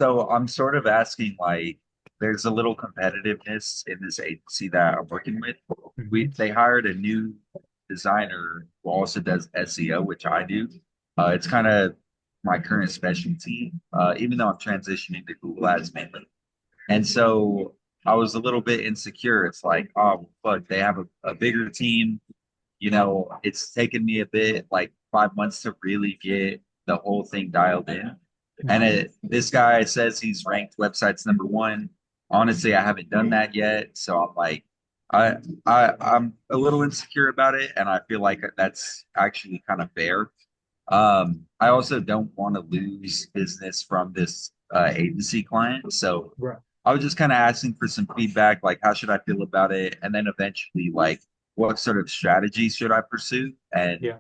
So I'm sort of asking like there's a little competitiveness in this agency that I'm working with. Mhm. They hired a new designer who also does SEO, which I do. It's kind of my current specialty, even though I'm transitioning to Google Ads mainly. And so I was a little bit insecure. It's like, oh, fuck, they have a bigger team. It's taken me a bit, like 5 months to really get the whole thing dialed in. And Mhm. this guy says he's ranked websites number one. Honestly, I haven't done that yet. So I'm like, I, I'm a little insecure about it. And I feel like that's actually kind of fair. I also don't want to lose business from this agency client. So Right. I was just kind of asking for some feedback, like how should I feel about it? And then eventually, like what sort of strategy should I pursue? And Yeah.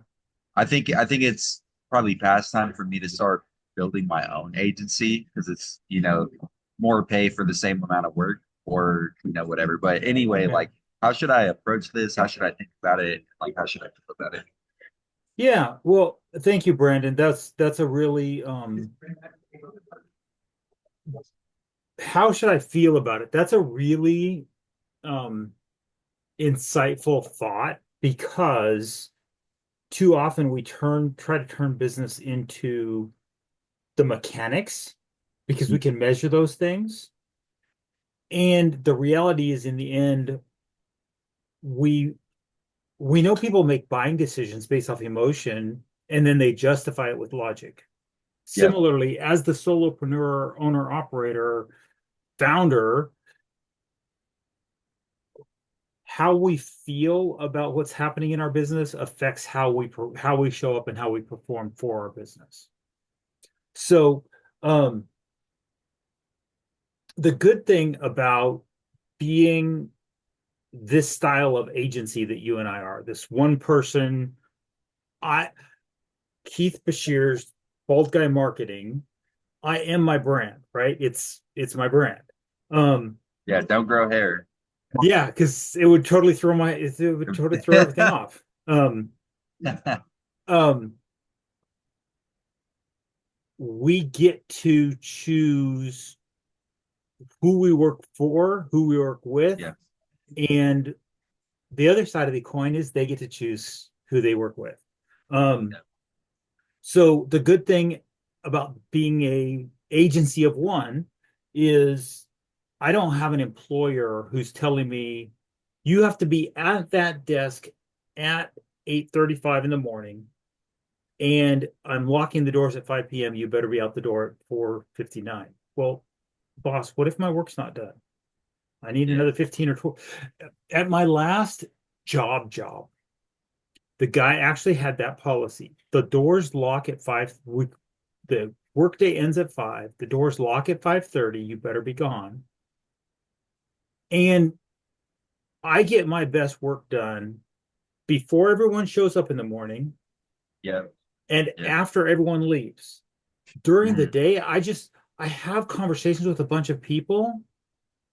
I think it's probably past time for me to start building my own agency because it's, more pay for the same amount of work or, whatever. But anyway, Yeah. like how should I approach this? How should I think about it? Like how should I feel about it? Yeah. Well, thank you, Brandon. That's a really how should I feel about it? That's a really um insightful thought because too often we try to turn business into the mechanics because we can measure those things. And the reality is in the end, we we know people make buying decisions based off emotion and then they justify it with logic. Yep. Similarly, as the solopreneur, owner, operator, founder, how we feel about what's happening in our business affects how we show up and how we perform for our business. So, um, the good thing about being this style of agency that you and I are, this one person, I Keith Bashir's Bald Guy Marketing, I am my brand, right? It's my brand. Um, Yeah. Don't grow hair. yeah, because it would totally throw everything off. Um, we get to choose who we work for, who we work with, Yeah. and the other side of the coin is they get to choose who they work with. Um, so the good thing about being a agency of one is I don't have an employer who's telling me you have to be at that desk at 8:35 in the morning and I'm locking the doors at 5 p.m. You better be out the door at 4:59. Well, boss, what if my work's not done? I need Yeah. another 15 or 12. At my last job, the guy actually had that policy. The doors lock at 5. The workday ends at 5. The doors lock at 5:30. You better be gone. And I get my best work done before everyone shows up in the morning Yeah. and Yeah. after everyone leaves. During the Mhm. day, I have conversations with a bunch of people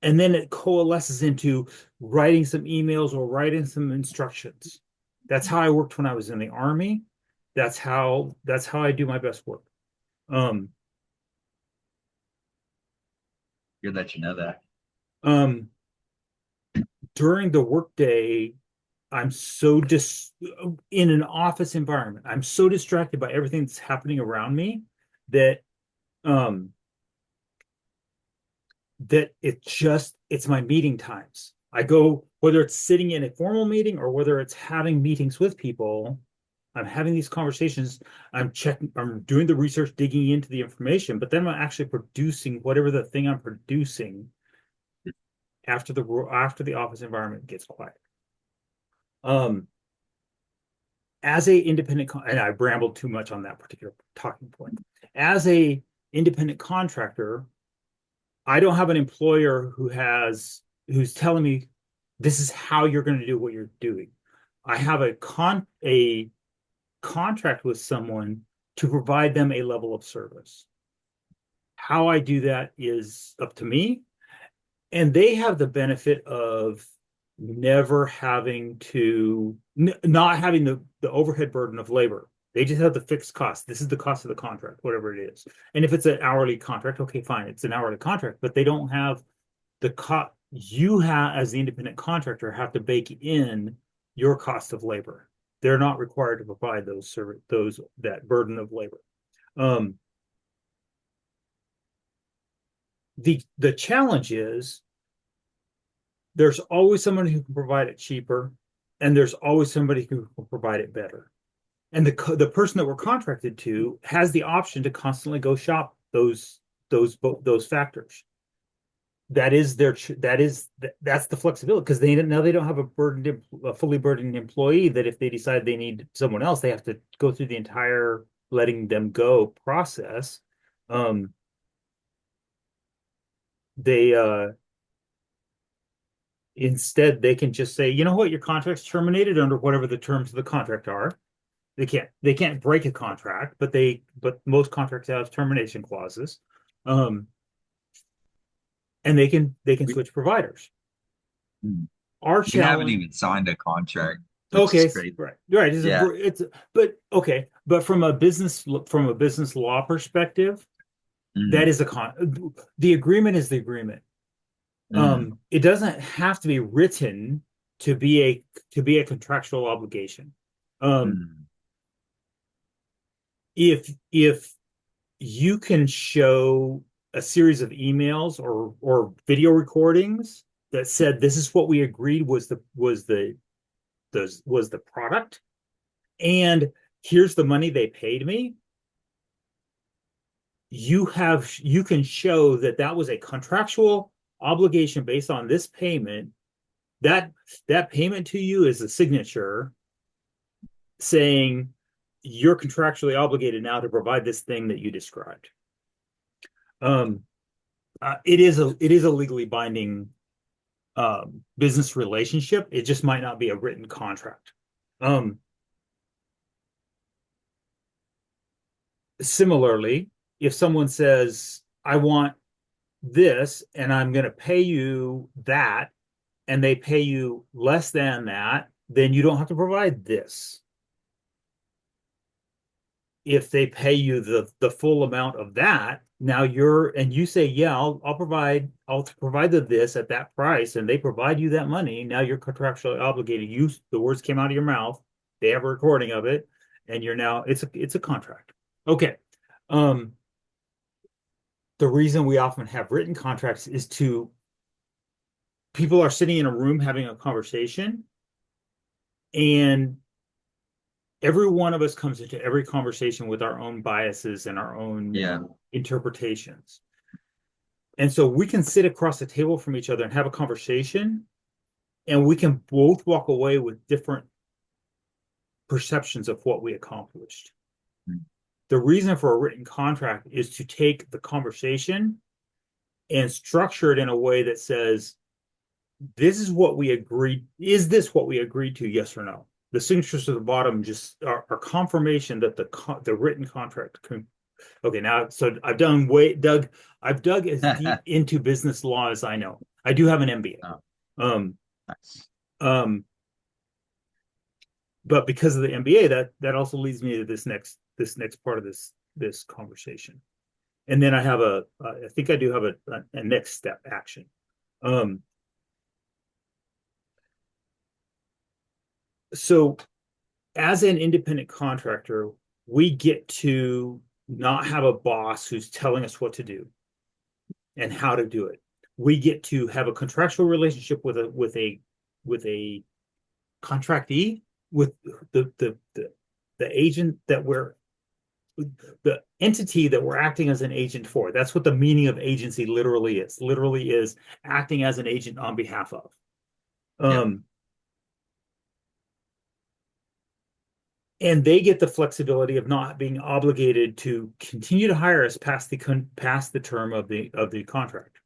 and then it coalesces into writing some emails or writing some instructions. That's how I worked when I was in the army. That's how I do my best work. Um, Good that you know that. um, During the workday, I'm so dis in an office environment. I'm so distracted by everything that's happening around me that um it's my meeting times. I go, whether it's sitting in a formal meeting or whether it's having meetings with people, I'm having these conversations, I'm doing the research, digging into the information, but then I'm actually producing whatever the thing I'm producing after the office environment gets quiet. Um, as a and I rambled too much on that particular talking point. As a independent contractor, I don't have an employer who's telling me this is how you're going to do what you're doing. I have a contract with someone to provide them a level of service. How I do that is up to me, and they have the benefit of never having to not having the overhead burden of labor. They just have the fixed cost. This is the cost of the contract, whatever it is. And if it's an hourly contract, okay, fine, it's an hourly contract, but they don't have the cost. You have, as the independent contractor, have to bake in your cost of labor. They're not required to provide those that burden of labor. Um, the challenge is there's always somebody who can provide it cheaper, and there's always somebody who can provide it better. And the person that we're contracted to has the option to constantly go shop those factors. That's the flexibility, because they don't have a fully burdened employee that if they decide they need someone else, they have to go through the entire letting them go process. Um, they Instead, they can just say, you know what, your contract's terminated under whatever the terms of the contract are. They can't break a contract, but most contracts have termination clauses. Um, and they can We, switch providers. mm, Our we haven't challenge, even signed a contract, which is okay, great. right, right, Yeah. but okay, but from a business law perspective, that Mm, is the agreement is the agreement. mm, It doesn't have to be written to be a contractual obligation. Um, mm, if you can show a series of emails or video recordings that said this is what we agreed was the product, and here's the money they paid me. You can show that that was a contractual obligation based on this payment. That payment to you is a signature saying you're contractually obligated now to provide this thing that you described. Um, it is a legally binding business relationship. It just might not be a written contract. Um, Similarly, if someone says, I want this and I'm going to pay you that, and they pay you less than that, then you don't have to provide this. If they pay you the full amount of that, now you say, yeah, I'll provide this at that price, and they provide you that money. Now you're contractually obligated. The words came out of your mouth. They have a recording of it, and it's a contract. Okay. Um, the reason we often have written contracts is to people are sitting in a room having a conversation, and every one of us comes into every conversation with our own biases and our own yeah. interpretations. And so we can sit across the table from each other and have a conversation, and we can both walk away with different perceptions of what we accomplished. Mm, The reason for a written contract is to take the conversation and structure it in a way that says, this is what we agreed. Is this what we agreed to? Yes or no? The signatures at the bottom just are confirmation that the written contract can. Okay, now so I've dug as deep mm. into business law as I know. I do have an Oh, MBA. nice. Um, but because of the MBA, that also leads me to this next part of this conversation. And then I think I do have a next step action. Um, so as an independent contractor, we get to not have a boss who's telling us what to do and how to do it. We get to have a contractual relationship with a contractee, with the agent that we're the entity that we're acting as an agent for. That's what the meaning of agency literally is. Literally is acting as an agent on behalf of. Yep. Um, and they get the flexibility of not being obligated to continue to hire us past the term of the contract.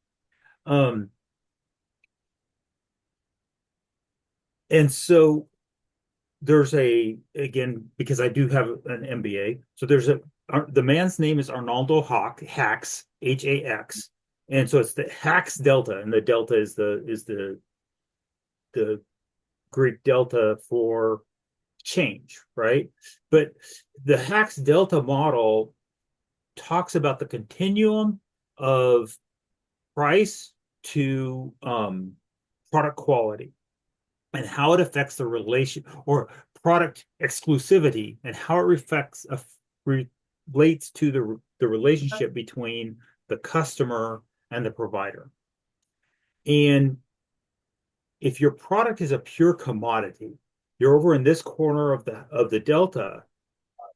Um, and so there's again, because I do have an MBA, so the man's name is Arnaldo Hax, Hax, and so it's the Hax Delta, and the delta is the Greek delta for change, right? But the Hax Delta model talks about the continuum of price to product quality and how it affects the relation or product exclusivity and how it relates to the relationship between the customer and the provider. And if your product is a pure commodity, you're over in this corner of the delta,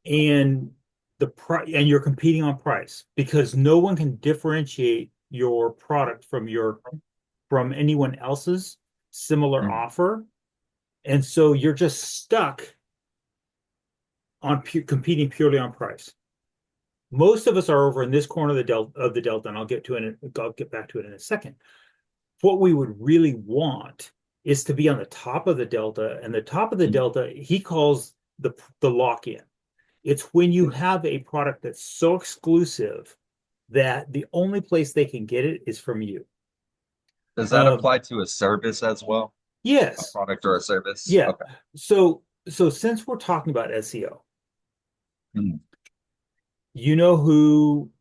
and and you're competing on price because no one can differentiate your product from anyone else's similar Mm. offer, and so you're just stuck on competing purely on price. Most of us are over in this corner of the delta, and I'll get back to it in a second. What we would really want is to be on the top of the delta, and the top of the Mm. delta he calls the lock-in. It's when you have a product that's so exclusive that the only place they can get it is from you. Does that Um, apply to a service as well? A yes, product or a service? yeah. Okay. So since we're talking about SEO, Mm. you know who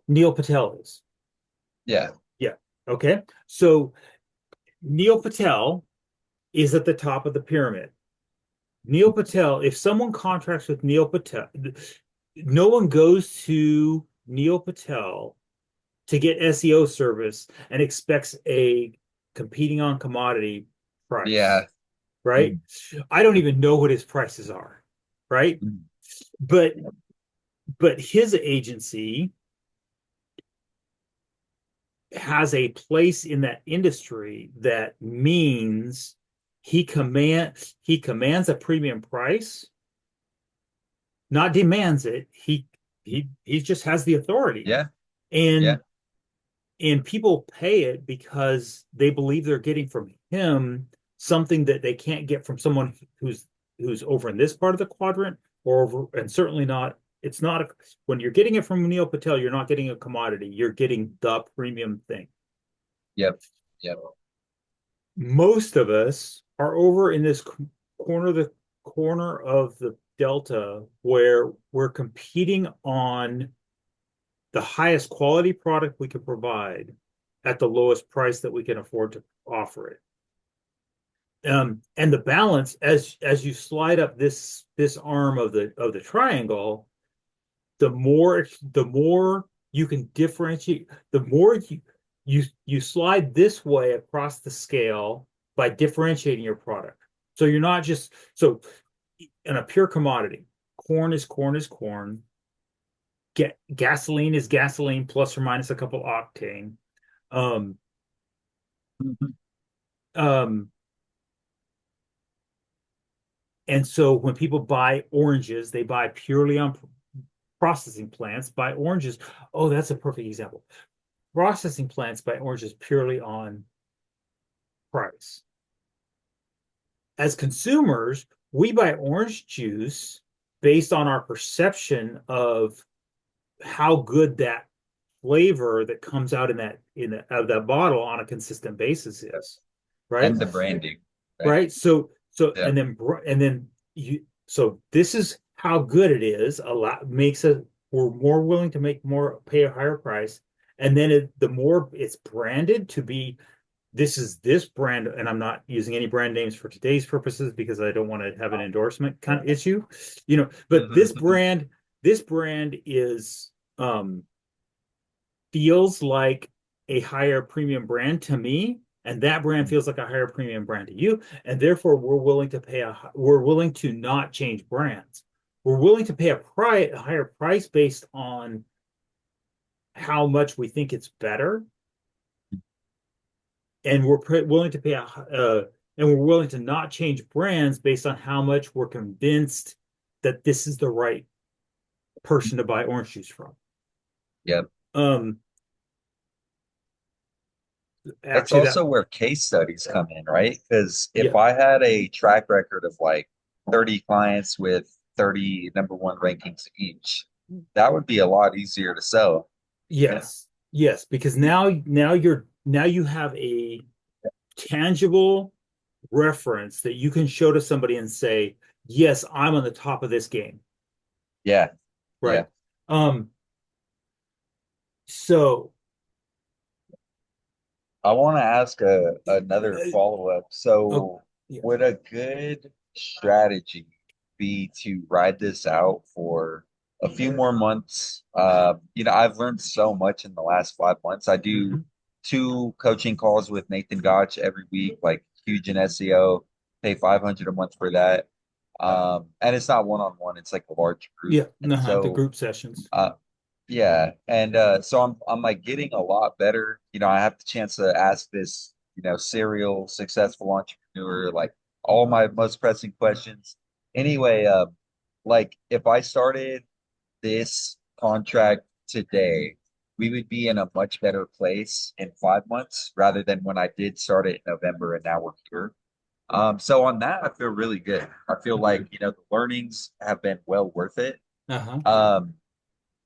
Neil Patel is. Yeah. Yeah. Okay. So Neil Patel is at the top of the pyramid. Neil Patel, if someone contracts with Neil Patel, no one goes to Neil Patel to get SEO service and expects a competing on commodity price, Yeah. right? Mm. I don't even know what his prices are, right? Mm. But his agency has a place in that industry that means he commands a premium price, not demands it. He just has the authority. Yeah. Yeah. And people pay it because they believe they're getting from him something that they can't get from someone who's over in this part of the quadrant or over, and certainly not, it's not a, when you're getting it from Neil Patel, you're not getting a commodity, you're getting the premium thing. Yep. Yep. Most of us are over in this corner of the delta where we're competing on the highest quality product we can provide at the lowest price that we can afford to offer it. And the balance, as you slide up this arm of the triangle, the more you can differentiate, the more you slide this way across the scale by differentiating your product. So you're not just so in a pure commodity, corn is corn is corn, gasoline is gasoline plus or minus a couple octane. Um, Mhm. um, and so when people buy oranges, they buy purely on processing plants, buy oranges. Oh, that's a perfect example. Processing plants buy oranges purely on price. As consumers, we buy orange juice based on our perception of how good that flavor that comes out of that bottle on a consistent basis is, right? And the branding, right? Right. So Yeah. and then you so this is how good it is. A lot makes it we're more willing to pay a higher price, and then the more it's branded to be this is this brand, and I'm not using any brand names for today's purposes because I don't want to have an endorsement kind of issue, but this brand is feels like a higher premium brand to me, and that brand feels like a higher premium brand to you, and therefore we're willing to not change brands. We're willing to pay a higher price based on how much we think it's better, and willing to pay and we're willing to not change brands based on how much we're convinced that this is the right person to buy orange juice from. Yep. Um, It's actually, that also where case studies come in, right? Because if yeah, I had a track record of like 30 clients with 30 number one rankings each, that would be a lot easier to sell. Yeah. yes, because now you have a tangible reference that you can show to somebody and say, yes, I'm on the top of this game, Yeah. Yeah. right? Um, so I want to ask another uh, follow-up. oh, So, yeah. would a good strategy be to ride this out for a few more months? I've learned so much in the last 5 months. I do Mhm. 2 coaching calls with Nathan Gotch every week, like huge in SEO, pay 500 a month for that. And it's not one-on-one, it's like a large group. Yeah, And the so, group sessions. uh, yeah, and so I'm like getting a lot better. I have the chance to ask this, serial successful entrepreneur like all my most pressing questions. Anyway, like if I started this contract today, we would be in a much better place in 5 months rather than when I did start it in November and now we're here. So on that, I feel really good. I feel like, the learnings have been well worth it. Uh-huh. Um,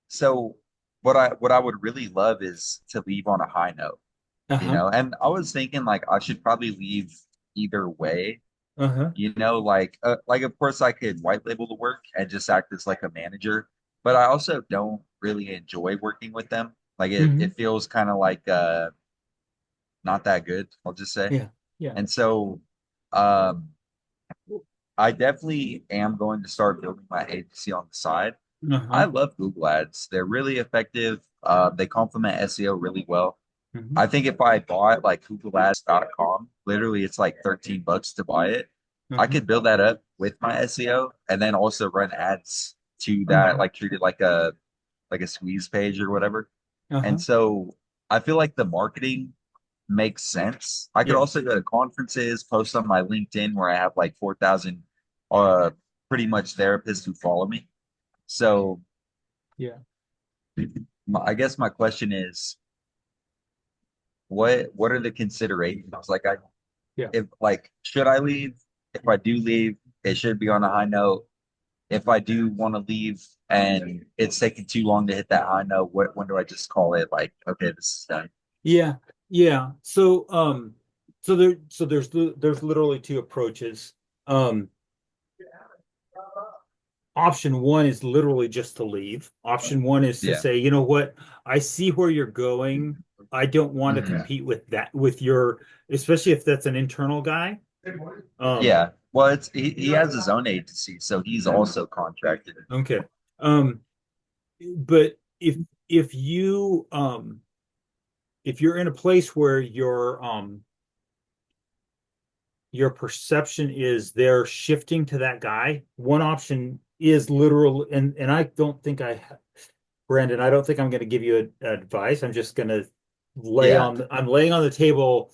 so what I would really love is to leave on a high note, Uh-huh. and I was thinking like I should probably leave either way, Uh-huh. like of course I could white label the work and just act as like a manager, but I also don't really enjoy working with them. Like it Hmm. it feels kind of like not that good, I'll just say. Yeah. Yeah. And so um I definitely am going to start building my agency on the side. I Uh-huh. love Google Ads. They're really effective. They complement SEO really well. Hmm. I think if I bought like GoogleAds.com, literally it's like $13 to buy it. I Uh-huh. could build that up with my SEO and then also run ads to that, Uh-huh. like treat it like a squeeze page or whatever. Uh-huh. And so I feel like the marketing makes sense. I could Yeah. also go to conferences, post on my LinkedIn where I have like 4,000 uh pretty much therapists who follow me. So Yeah. I guess my question is, what are the considerations? Like Yeah. if like should I leave? If I do leave, it should be on a high note. If I do want to leave and it's taking too long to hit that high note, when do I just call it like, okay, this is done? Yeah. Yeah. There's literally two approaches. Um, Option one is literally just to leave. Option one is to Yeah. say, you know what, I see where you're going. I don't want to Mhm. compete with that, with your, especially if that's an internal guy. Um, Yeah. Well, he has his own agency, so he's also contracted. okay. Um, but if you if you're in a place where your perception is they're shifting to that guy, one option is literal, and I don't think Brandon, I don't think I'm going to give you advice. I'm just going to Yeah. I'm laying on the table.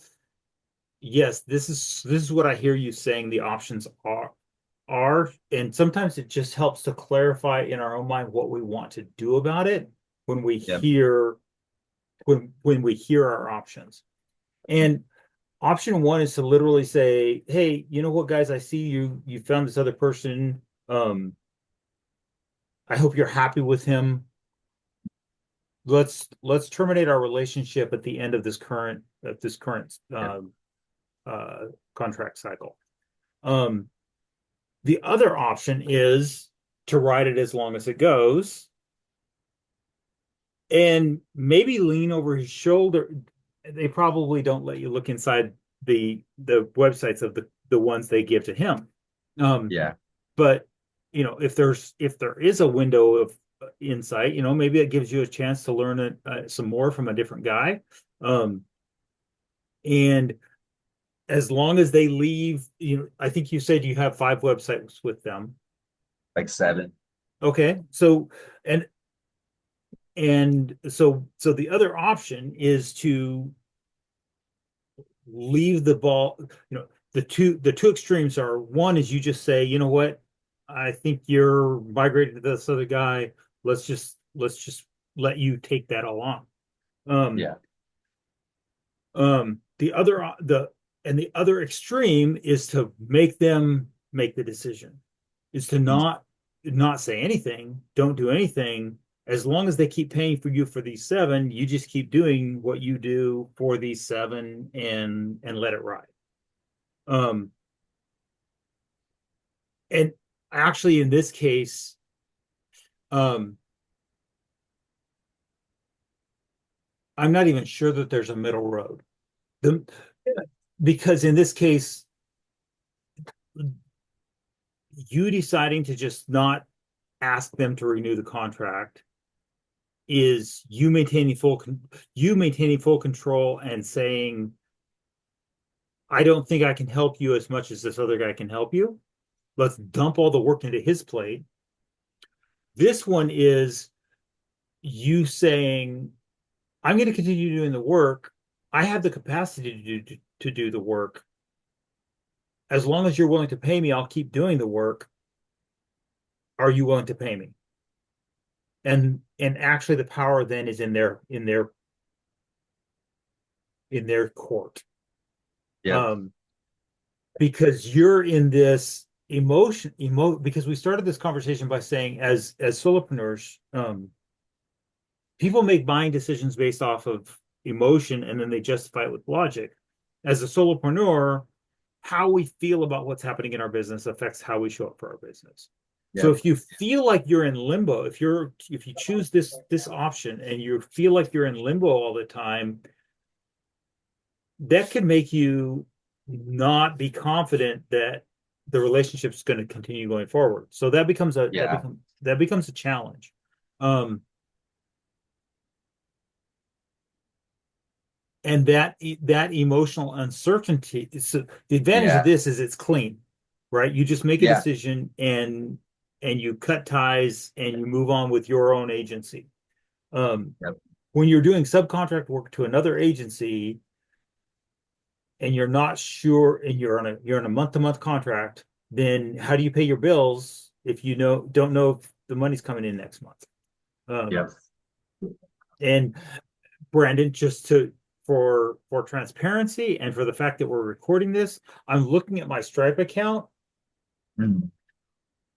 Yes, this is what I hear you saying the options are, and sometimes it just helps to clarify in our own mind what we want to do about it when we Yeah. hear when we hear our options. And option one is to literally say, "Hey, you know what, guys? I see you found this other person. Um, I hope you're happy with him. Let's terminate our relationship at the end of this current Yeah. uh, contract cycle. Um, the other option is to ride it as long as it goes and maybe lean over his shoulder. They probably don't let you look inside the websites of the ones they give to him. Um, Yeah. but if there is a window of insight, maybe it gives you a chance to learn some more from a different guy. Um, and as long as they leave, I think you said you have 5 websites with them. Like 7. Okay. So the other option is to leave the ball, the two extremes are, one is you just say, you know what, I think you're migrated to this other guy. Let's just let you take that all on. Um, Yeah. the other extreme is to make them make the decision, is to not say anything, don't do anything. As long as they keep paying for you for these 7, you just keep doing what you do for these 7 and let it ride. Um, and actually, in this case, um, I'm not even sure that there's a middle road. The, because in this case, you deciding to just not ask them to renew the contract is you maintaining full control and saying, I don't think I can help you as much as this other guy can help you. Let's dump all the work into his plate. This one is you saying, I'm going to continue doing the work. I have the capacity to do the work. As long as you're willing to pay me, I'll keep doing the work. Are you willing to pay me? And actually the power then is in their court. Yep. Um, because you're in this because we started this conversation by saying as solopreneurs, people make buying decisions based off of emotion and then they justify it with logic. As a solopreneur, how we feel about what's happening in our business affects how we show up for our business. So Yep. if you feel like you're in limbo, if you choose this option and you feel like you're in limbo all the time, that could make you not be confident that the relationship is going to continue going forward. So Yeah. that becomes a challenge. Um, and that emotional uncertainty. So the advantage of Yeah. this is it's clean, right? You just make a Yeah. decision and you cut ties and you move on with your own agency. Um, Yep. when you're doing subcontract work to another agency and you're not sure and you're on a month-to-month contract, then how do you pay your bills if you don't know if the money's coming in next month? Um, Yep. and Brandon, just to for transparency and for the fact that we're recording this, I'm looking at my Stripe account. Mm.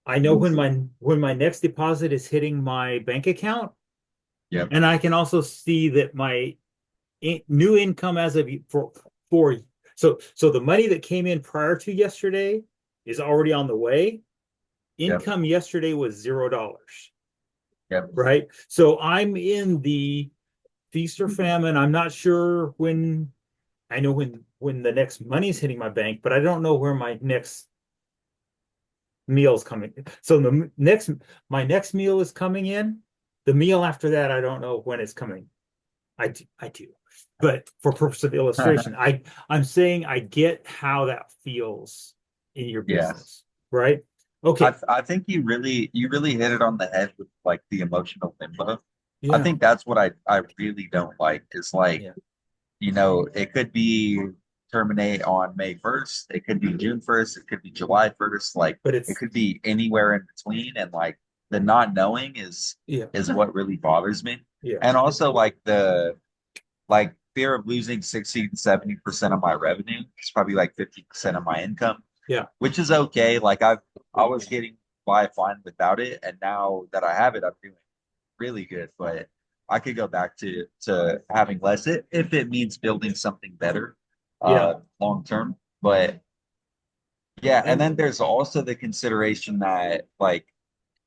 I know when my next deposit is hitting my bank account, Yep. and I can also see that my new income as of for so the money that came in prior to yesterday is already on the way. Yep. Income yesterday was $0, Yep. right? So I'm in the feast or famine. I'm not sure when I know when the next money is hitting my bank, but I don't know where my next meal is coming. So my next meal is coming in. The meal after that, I don't know when it's coming. I do. But for purpose of illustration, I'm saying I get how that feels in your Yeah. business, right? Okay. I think you really hit it on the head with like the emotional limbo. I Yeah. think that's what I really don't like is like, Yeah. it could be terminate on May 1st, it could be June 1st, it could be July 1st, like But it it's could be anywhere in between. And like the not knowing yeah. is what really bothers me. Yeah. And also like the like fear of losing 60 to 70% of my revenue. It's probably like 50% of my income, Yeah. which is okay. Like I was getting by fine without it, and now that I have it, I'm doing really good. But I could go back to having less if it means building something better Yeah. long term. But yeah, and And then there's also the consideration that like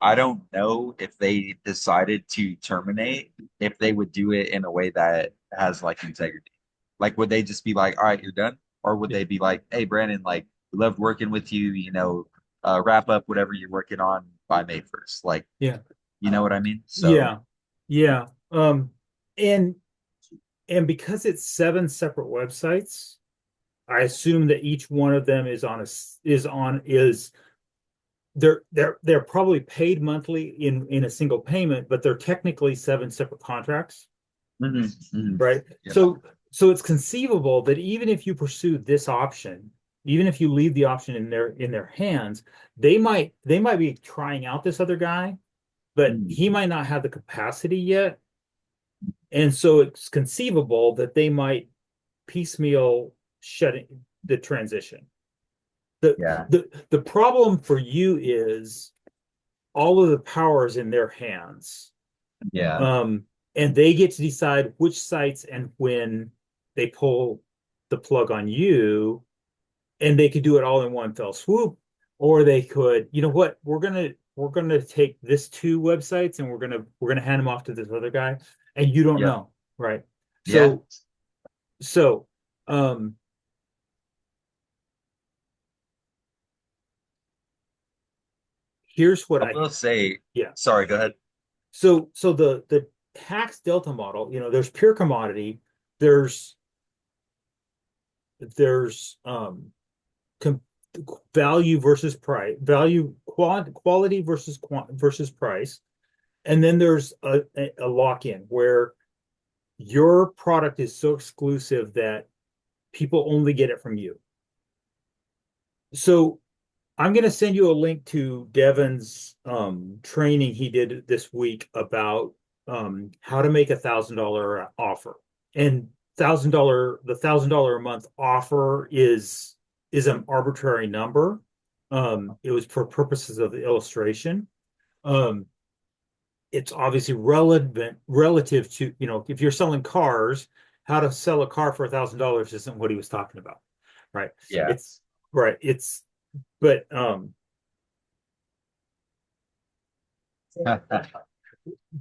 I don't know if they decided to terminate, if they would do it in a way that has like integrity. Like, would they just be like, all right, you're done? Or would yeah. they be like, hey, Brandon, like, we loved working with you, wrap up whatever you're working on by May 1st. Like, Yeah. you know what I mean? So, Yeah. Yeah. And and because it's 7 separate websites, I assume that each one of them is they're probably paid monthly in a single payment, but they're technically 7 separate contracts, mhm, mhm. right? Yep, So it's conceivable that even if you pursue this option, even if you leave the option in their hands, they might be trying out this other guy, but mhm. he might not have the capacity yet. And so it's conceivable that they might piecemeal shutting the transition. The Yeah, the problem for you is all of the power is in their hands. yeah, Um, and they get to decide which sites and when they pull the plug on you. and they could do it all in one fell swoop, or they could, you know what, we're gonna take this two websites and we're gonna hand them off to this other guy, and you don't Yep. know, right? Yeah. So so um here's what I I will say, yeah. sorry, go ahead. So the Hax Delta model, there's pure commodity, there's there's com value versus price, quality versus price, and then there's a lock-in where your product is so exclusive that people only get it from you. So I'm going to send you a link to Devin's training he did this week about how to make $1,000 offer. And $1,000 a month offer is an arbitrary number. It was for purposes of the illustration. Um, it's obviously relevant relative to, if you're selling cars, how to sell a car for $1,000 isn't what he was talking about, right? Yeah. It's right. But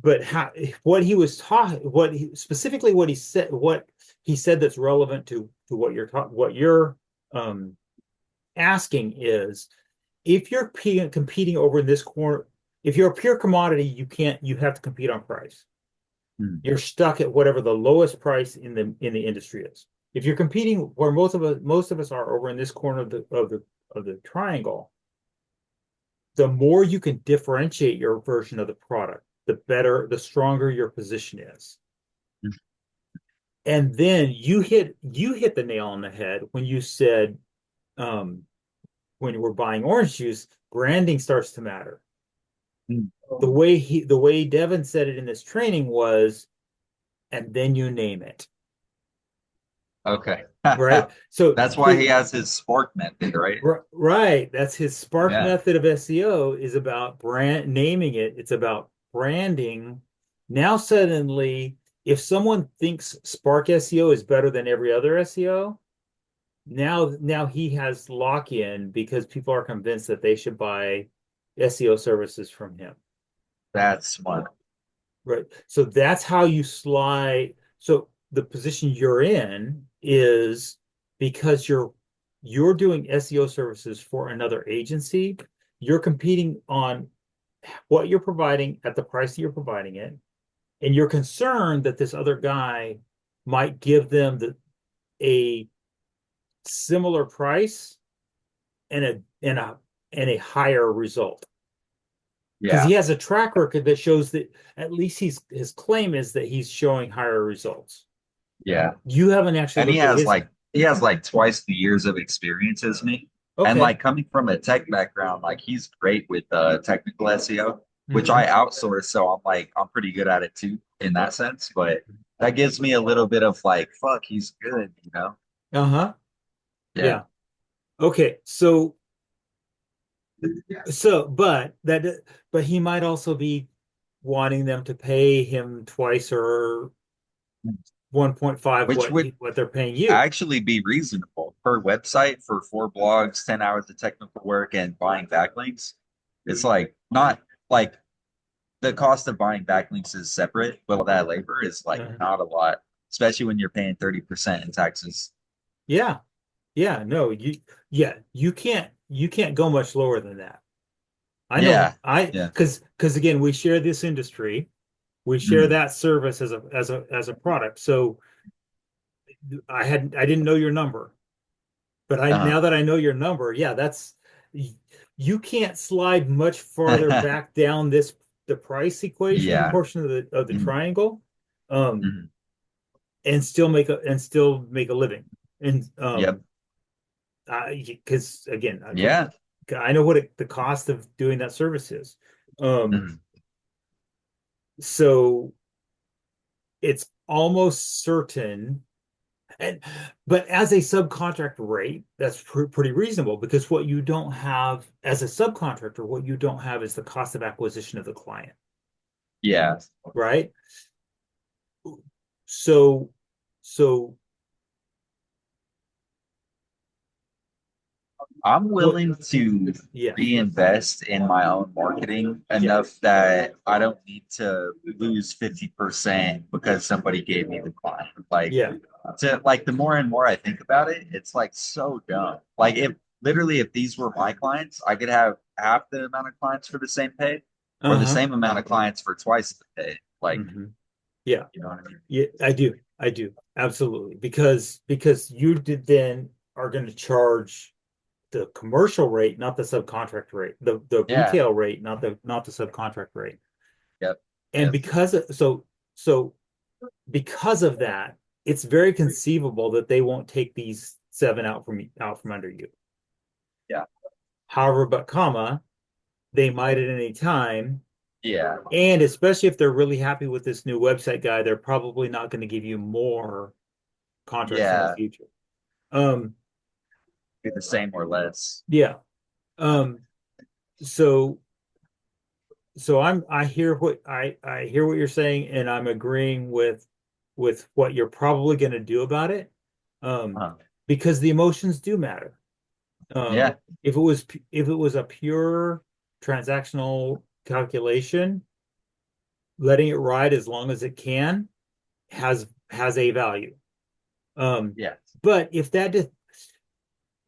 but how what he was taught what he specifically what he said that's relevant to what you're um asking is, if you're competing over in this corner, if you're a pure commodity, you have to compete on price. Hmm. You're stuck at whatever the lowest price in the industry is. If you're competing where most of us are over in this corner of the triangle, the more you can differentiate your version of the product, the better, the stronger your position is. And then you hit the nail on the head when you said, um, when we're buying orange juice, branding starts to matter. Hmm. The way Devin said it in this training was, and then you name it, Okay. right? So That's why he has his Spark method, right? right, that's his Spark Yeah. method of SEO, is about brand naming it. It's about branding. Now suddenly, if someone thinks Spark SEO is better than every other SEO, now he has lock-in because people are convinced that they should buy SEO services from him. That's smart. Right. So that's how you slide. So the position you're in is because you're doing SEO services for another agency. You're competing on what you're providing at the price that you're providing it, and you're concerned that this other guy might give them a similar price and a higher result, because Yeah. he has a track record that shows that at least his claim is that he's showing higher results. Yeah. You haven't actually And he looked at has his. like twice the years of experience as me. And Okay. like coming from a tech background, like he's great with technical SEO, which I Hmm. outsource, so I'm like I'm pretty good at it too in that sense. But that gives me a little bit of like, fuck, he's good, you know? Uh-huh. Yeah. Yeah. Okay. But he might also be wanting them to pay him twice or 1.5 Which would what they're paying you. actually be reasonable per website for 4 blogs, 10 hours of technical work and buying backlinks. It's like not like the cost of buying backlinks is separate, but all that labor is like Uh, not a lot, especially when you're paying 30% in taxes. yeah. Yeah. No, you can't go much lower than that. I know Yeah. I Yeah. because again, we share this industry. We share Mm. that service as a product. So I didn't know your number, but I Uh-huh. now that I know your number, yeah, you can't slide much farther back down the price equation Yeah. portion of the Mm. triangle, um, Mhm. and still make a living. And Yep. because again, Yeah. I know what the cost of doing that service is. Um, Mhm. so it's almost certain. And but as a subcontractor rate, that's pretty reasonable, because what you don't have as a subcontractor, what you don't have is the cost of acquisition of the client, Yeah. right? So so I'm Well, willing to yeah, reinvest in my own marketing yeah, enough that I don't need to lose 50% because somebody gave me the client. yeah. Like the more and more I think about it, it's like so dumb. Like if literally if these were my clients, I could have half the amount of clients for the same pay or the Uh-huh. same amount of clients for twice the pay. Like, Hmm. Yeah. you know what I mean? Yeah, I do. I do. Absolutely. Because you did then are going to charge the commercial rate, not the subcontract rate, the Yeah. retail rate, not the subcontract rate. Yep. And Yep. so because of that, it's very conceivable that they won't take these seven out from under you. Yeah. However, but comma, they might at any time. Yeah. And especially if they're really happy with this new website guy, they're probably not going to give you more contracts in the Yeah. future. Um, Be the same or less. yeah. Um, so I hear what I hear what you're saying, and I'm agreeing with what you're probably going to do about it. Um, Uh, because the emotions do matter. Um, yeah. if it was a pure transactional calculation, letting it ride as long as it can has a value. Um, Yeah. but if that did,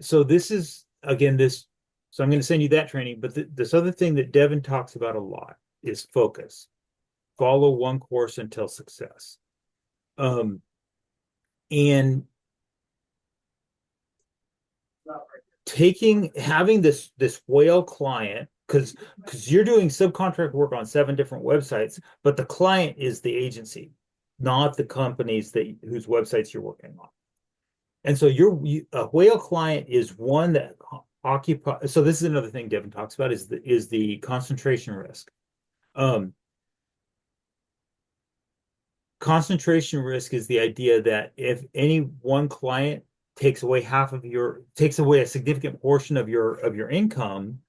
so this is again this, so I'm going to send you that training. But this other thing that Devin talks about a lot is focus. Follow one course until success. Um, and having this whale client because you're doing subcontract work on seven different websites, but the client is the agency, not the companies that whose websites you're working on. And so a whale client is one that occupies. So this is another thing Devin talks about is the concentration risk. Um, Concentration risk is the idea that if any one client takes away a significant portion of your income,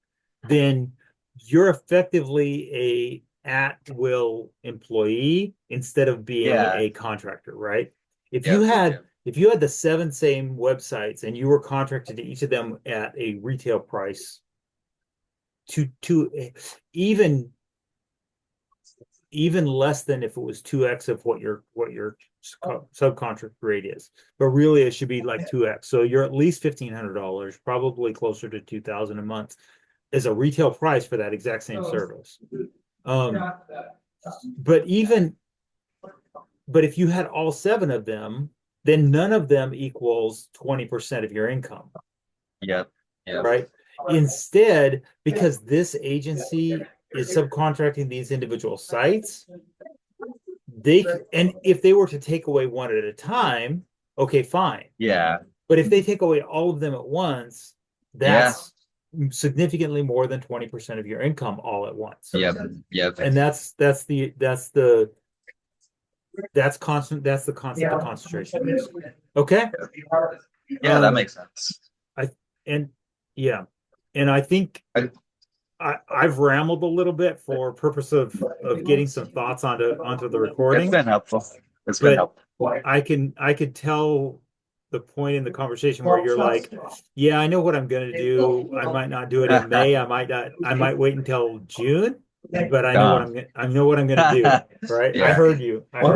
then you're effectively a at will employee instead of being Yeah. a contractor, right? If you Yep. had Yep. if you had the seven same websites and you were contracted to each of them at a retail price to even even less than if it was 2x of what your subcontract rate is. But really it should be like 2x. So you're at least $1,500, probably closer to 2,000 a month as a retail price for that exact same service. Um, but even but if you had all seven of them, then none of them equals 20% of your income, Yep. Yep. right? Instead, because this agency is subcontracting these individual sites, and if they were to take away one at a time, okay, fine. Yeah. But if they take away all of them at once, Yeah. that's significantly more than 20% of your income all at once. Yep. Yep. And that's the concept of concentration risk. Okay. Yeah, that Um, makes sense. I and yeah, and I think I- I've rambled a little bit for purpose of getting some thoughts onto the It's recording, been helpful. It's been but helpful. I could tell the point in the conversation where you're like, yeah, I know what I'm going to do. I might not do it in May. I might wait until June, but I know what I'm going to do. Right. I Yeah. heard you. Well,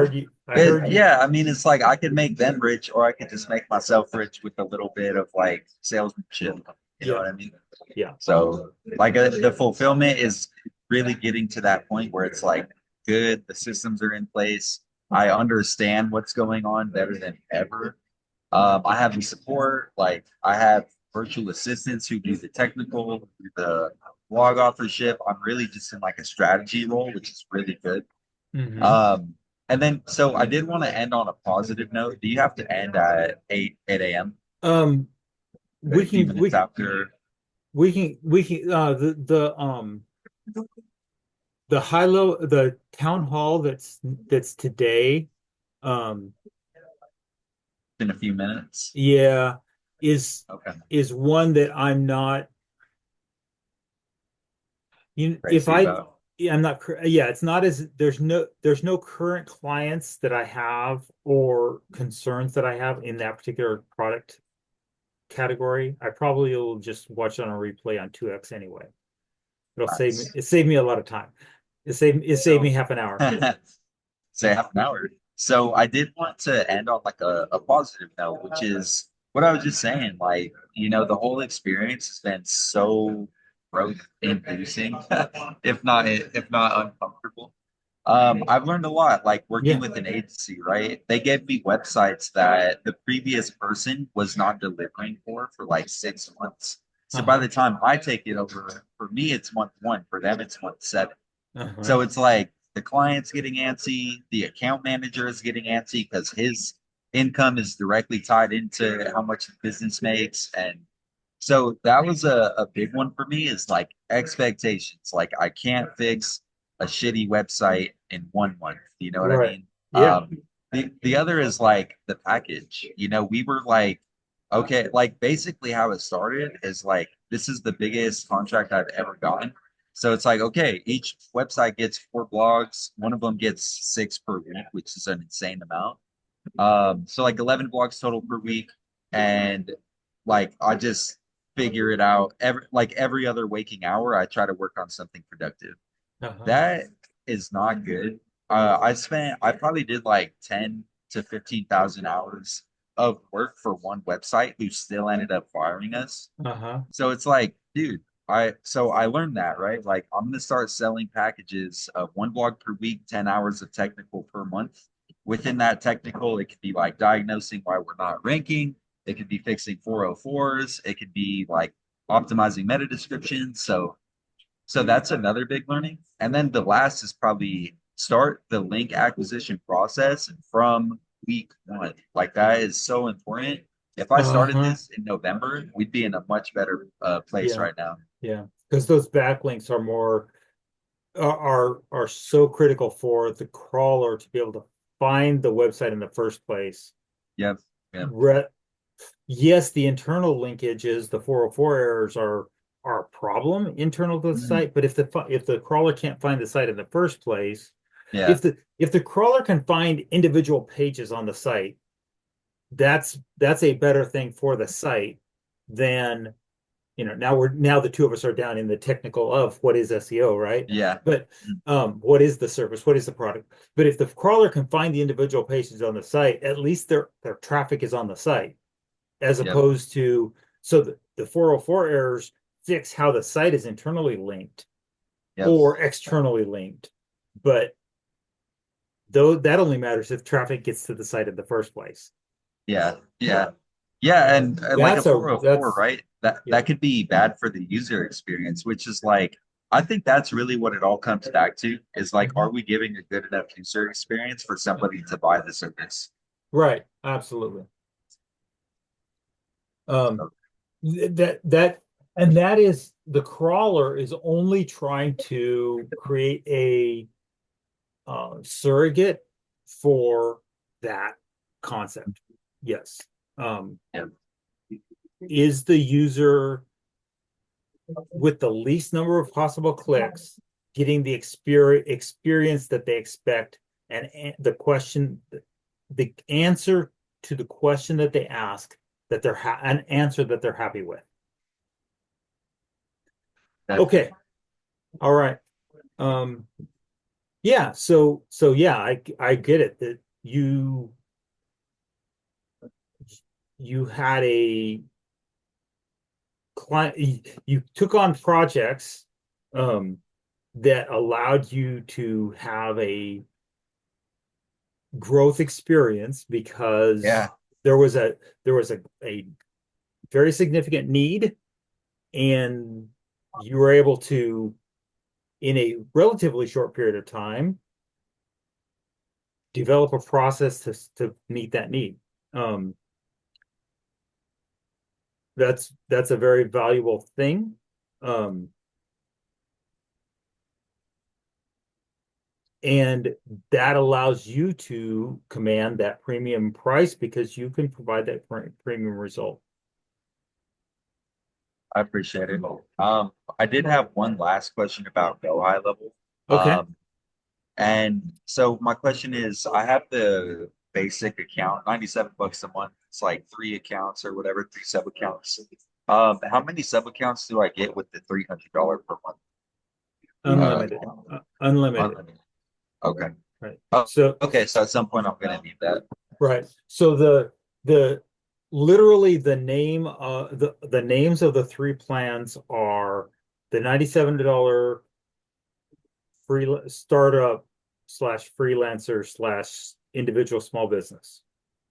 I heard you. yeah, I mean, it's like I could make them rich, or I could just make myself rich with a little bit of like salesmanship. You know Yeah. what I mean? Yeah. So, like, the fulfillment is really getting to that point where it's like, good, the systems are in place. I understand what's going on better than ever. I have the support, like, I have virtual assistants who do the technical, do the blog authorship. I'm really just in like a strategy role, which is really good. Hmm. Um, and then, so I did want to end on a positive note. Do you have to end at 8 a.m.? Um, A we few can minutes after? we can the high low the town hall that's today, um, In a few minutes? yeah, is Okay. is one that I'm not, if Crazy about. yeah, I'm not, yeah, it's not as there's no current clients that I have or concerns that I have in that particular product category, I probably will just watch it on a replay on 2x anyway. Nice. It saved me a lot of time. It saved me So, half an hour. say half an hour. So I did want to end on like a positive note, which is what I was just saying. Like, the whole experience has been so growth inducing, if not uncomfortable. I've learned a lot, like working Yeah. with an agency, right? They gave me websites that the previous person was not delivering for like 6 months. So by Uh-huh. the time I take it over, for me, it's month one. For them, it's month seven. Uh-huh. So it's like the client's getting antsy, the account manager is getting antsy because his income is directly tied into how much the business makes. And so that was a big one for me is like expectations. Like I can't fix a shitty website in 1 month. You know what I Right. mean? Yeah. The other is like the package. We were like, okay, like basically how it started is like this is the biggest contract I've ever gotten. So it's like, okay, each website gets 4 blogs. One of them gets 6 per week, which is an insane amount. So like 11 blogs total per week. And like I just figure it out every other waking hour, I try to work on something productive. Uh-huh. That is not good. I probably did like 10 to 15,000 hours of work for one website who still ended up firing us. Uh-huh. So it's like, dude, I learned that, right? Like I'm gonna start selling packages of 1 blog per week, 10 hours of technical per month. Within that technical, it could be like diagnosing why we're not ranking. It could be fixing 404s. It could be like optimizing meta descriptions. So that's another big learning. And then the last is probably start the link acquisition process from week one. Like that is so important. If I started Uh-huh. this in November, we'd be in a much better place Yeah. right now. Yeah. Because those backlinks are so critical for the crawler to be able to find the website in the first place. Yep. Yep. Re Yes, the internal linkages, the 404 errors are a problem internal to the Mhm. site, but if the crawler can't find the site in the first place, Yeah. if the crawler can find individual pages on the site, that's a better thing for the site than now the two of us are down in the technical of what is SEO, right? Yeah. But Mhm. what is the service? What is the product? But if the crawler can find the individual pages on the site, at least their traffic is on the site, as Yep. opposed to so the 404 errors fix how the site is internally linked Yep. or externally linked. But though that only matters if traffic gets to the site in the first place. Yeah. Yeah. Yeah. And like a That's 404, right? yeah. That could be bad for the user experience, which is like, I think that's really what it all comes back to is like, Mhm. are we giving a good enough user experience for somebody to buy the service? Right, absolutely. Um, So, that and that is the crawler is only trying to create a surrogate for that concept. Yes. Um, yeah. is the user with the least number of possible clicks getting the experience that they expect and the answer to the question that they ask that an answer that they're happy with. Definitely. Okay. All right. Um, yeah, so yeah, I get it that you had a client, you took on projects um that allowed you to have a growth experience because Yeah. there was a very significant need, and you were able to in a relatively short period of time develop a process to meet that need. Um, that's a very valuable thing. Um, and that allows you to command that premium price because you can provide that premium result. I appreciate it. I did have one last question about Go HighLevel. Okay. And so my question is, I have the basic account, 97 bucks a month. It's like three accounts or whatever, three sub accounts. How many sub accounts do I get with the $300 per month? Unlimited. Unlimited. Unlimited. Okay. Right. Oh, So okay. So at some point, I'm gonna need that. right. So the literally the names of the three plans are the $97 free startup slash freelancer slash individual small business.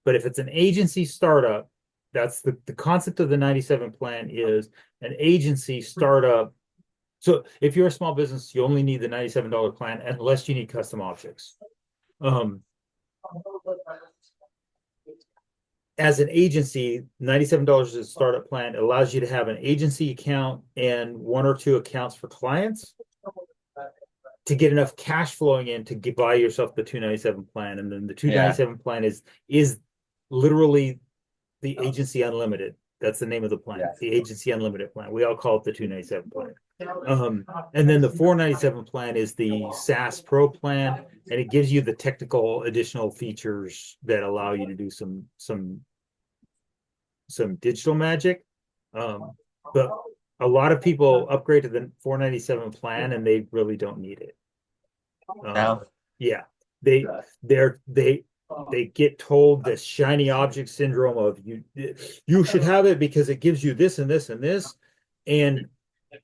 But if it's an agency startup, that's the concept of the 97 plan is an agency startup. So if you're a small business, you only need the $97 plan unless you need custom objects. Um, as an agency, $97 is a startup plan. It allows you to have an agency account and one or two accounts for clients to get enough cash flowing in to buy yourself the 297 plan. And then the Yeah. 297 plan is literally the agency unlimited. That's the name of the plan, Yeah. the agency unlimited plan. We all call it the 297 plan. And then the 497 plan is the SaaS Pro plan, and it gives you the technical additional features that allow you to do some digital magic. But a lot of people upgrade to the 497 plan and they really don't need it. Now, Yeah, they they get told this shiny object syndrome of you should have it because it gives you this and this and this, and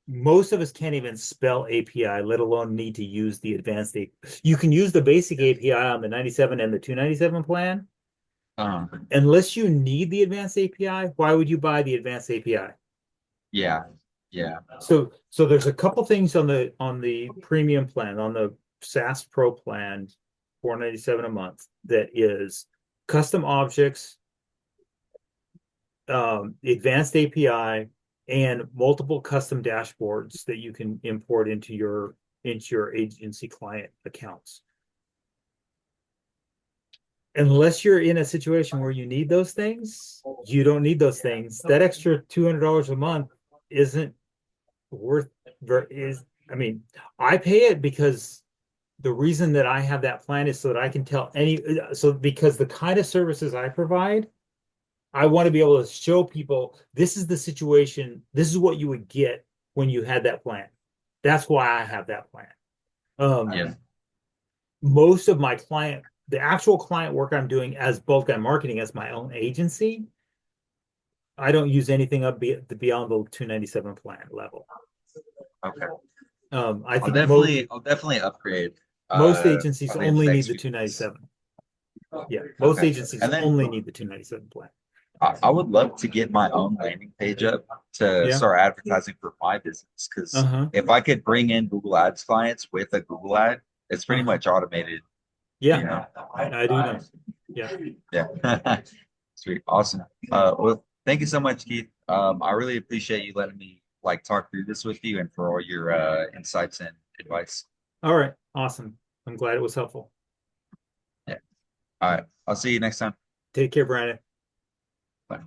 most of us can't even spell API, let alone need to use the advanced API. You can use the basic API on the 97 and the 297 plan. um, Unless you need the advanced API, why would you buy the advanced API? yeah, yeah. So there's a couple things on the premium plan, on the SaaS Pro plan, 497 a month, that is custom objects, advanced API, and multiple custom dashboards that you can import into your agency client accounts. Unless you're in a situation where you need those things, you don't need those things. That extra $200 a month isn't worth is I mean, I pay it because the reason that I have that plan is so that I can tell because the kind of services I provide, I want to be able to show people this is the situation, this is what you would get when you had that plan. That's why I have that plan. Um, Yeah. most of the actual client work I'm doing as bulk and marketing as my own agency, I don't use anything up beyond the 297 plan level. Okay. I think most I'll definitely upgrade. most agencies Probably in the only need next the few months. 297. Yeah, most Okay. agencies And then only need the 297 plan. I would love to get my own landing page up to Yeah. start advertising for my business. Because Uh-huh. if I could bring in Google Ads clients with a Google ad, it's pretty Uh-huh. much automated, you Yeah, know. I do know. Yeah. Yeah. Sweet. Awesome. Well, thank you so much, Keith. I really appreciate you letting me like talk through this with you and for all your insights and advice. All right. Awesome. I'm glad it was helpful. Yeah. All right. I'll see you next time. Take care, Brandon. Bye.